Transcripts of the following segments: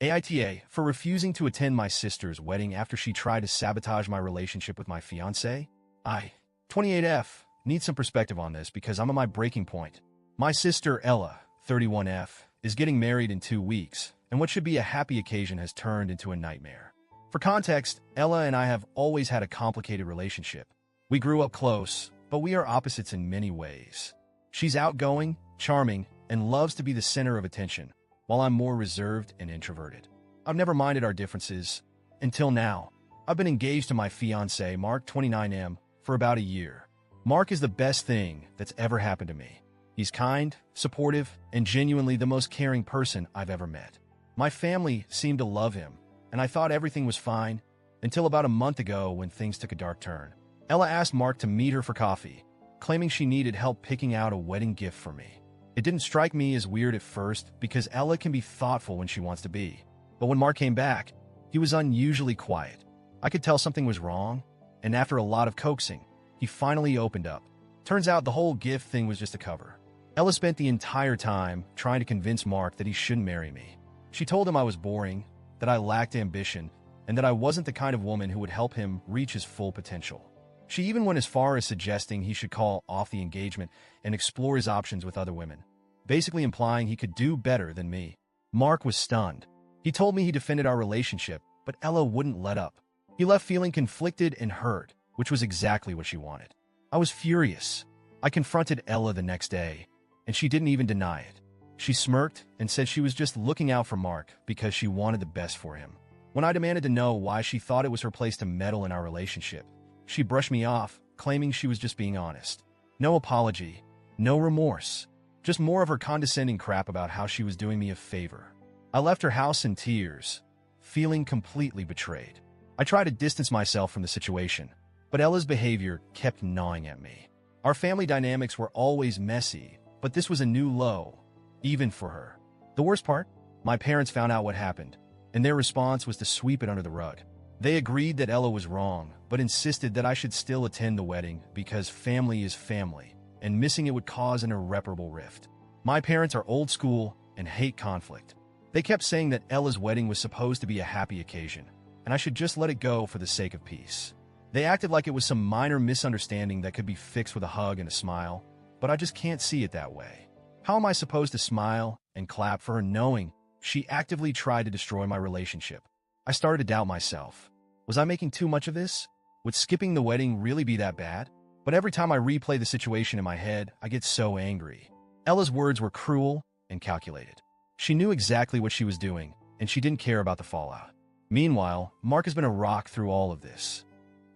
AITA for refusing to attend my sister's wedding after she tried to sabotage my relationship with my fiancé. I, 28F, need some perspective on this because I'm at my breaking point. My sister Ella, 31F, is getting married in 2 weeks, and what should be a happy occasion has turned into a nightmare. For context, Ella and I have always had a complicated relationship. We grew up close, but we are opposites in many ways. She's outgoing, charming, and loves to be the center of attention, while I'm more reserved and introverted. I've never minded our differences. Until now, I've been engaged to my fiancé, Mark, 29M, for about a year. Mark is the best thing that's ever happened to me. He's kind, supportive, and genuinely the most caring person I've ever met. My family seemed to love him, and I thought everything was fine until about a month ago when things took a dark turn. Ella asked Mark to meet her for coffee, claiming she needed help picking out a wedding gift for me. It didn't strike me as weird at first because Ella can be thoughtful when she wants to be. But when Mark came back, he was unusually quiet. I could tell something was wrong, and after a lot of coaxing, he finally opened up. Turns out the whole gift thing was just a cover. Ella spent the entire time trying to convince Mark that he shouldn't marry me. She told him I was boring, that I lacked ambition, and that I wasn't the kind of woman who would help him reach his full potential. She even went as far as suggesting he should call off the engagement and explore his options with other women, basically implying he could do better than me. Mark was stunned. He told me he defended our relationship, but Ella wouldn't let up. He left feeling conflicted and hurt, which was exactly what she wanted. I was furious. I confronted Ella the next day, and she didn't even deny it. She smirked and said she was just looking out for Mark because she wanted the best for him. When I demanded to know why she thought it was her place to meddle in our relationship, she brushed me off, claiming she was just being honest. No apology, no remorse, just more of her condescending crap about how she was doing me a favor. I left her house in tears, feeling completely betrayed. I tried to distance myself from the situation, but Ella's behavior kept gnawing at me. Our family dynamics were always messy, but this was a new low, even for her. The worst part? My parents found out what happened, and their response was to sweep it under the rug. They agreed that Ella was wrong, but insisted that I should still attend the wedding because family is family, and missing it would cause an irreparable rift. My parents are old school and hate conflict. They kept saying that Ella's wedding was supposed to be a happy occasion, and I should just let it go for the sake of peace. They acted like it was some minor misunderstanding that could be fixed with a hug and a smile, but I just can't see it that way. How am I supposed to smile and clap for her knowing she actively tried to destroy my relationship? I started to doubt myself. Was I making too much of this? Would skipping the wedding really be that bad? But every time I replay the situation in my head, I get so angry. Ella's words were cruel and calculated. She knew exactly what she was doing, and she didn't care about the fallout. Meanwhile, Mark has been a rock through all of this.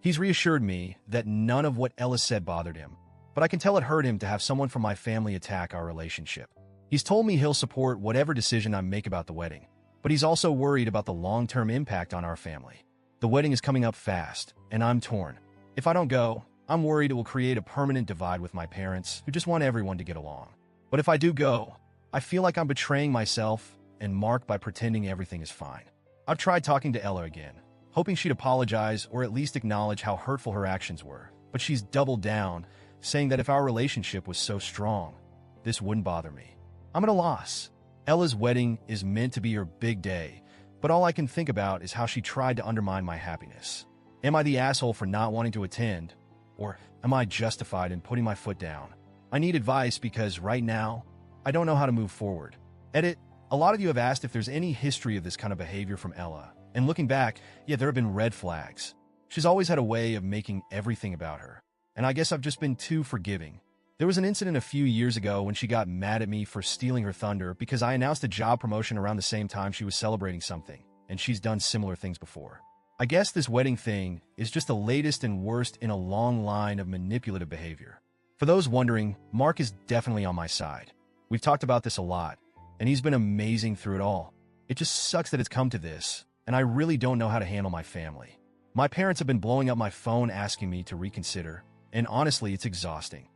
He's reassured me that none of what Ella said bothered him, but I can tell it hurt him to have someone from my family attack our relationship. He's told me he'll support whatever decision I make about the wedding, but he's also worried about the long-term impact on our family. The wedding is coming up fast, and I'm torn. If I don't go, I'm worried it will create a permanent divide with my parents, who just want everyone to get along. But if I do go, I feel like I'm betraying myself and Mark by pretending everything is fine. I've tried talking to Ella again, hoping she'd apologize or at least acknowledge how hurtful her actions were, but she's doubled down, saying that if our relationship was so strong, this wouldn't bother me. I'm at a loss. Ella's wedding is meant to be her big day, but all I can think about is how she tried to undermine my happiness. Am I the asshole for not wanting to attend, or am I justified in putting my foot down? I need advice because right now, I don't know how to move forward. Edit, a lot of you have asked if there's any history of this kind of behavior from Ella, and looking back, yeah, there have been red flags. She's always had a way of making everything about her, and I guess I've just been too forgiving. There was an incident a few years ago when she got mad at me for stealing her thunder because I announced a job promotion around the same time she was celebrating something, and she's done similar things before. I guess this wedding thing is just the latest and worst in a long line of manipulative behavior. For those wondering, Mark is definitely on my side. We've talked about this a lot, and he's been amazing through it all. It just sucks that it's come to this, and I really don't know how to handle my family. My parents have been blowing up my phone asking me to reconsider, and honestly, it's exhausting.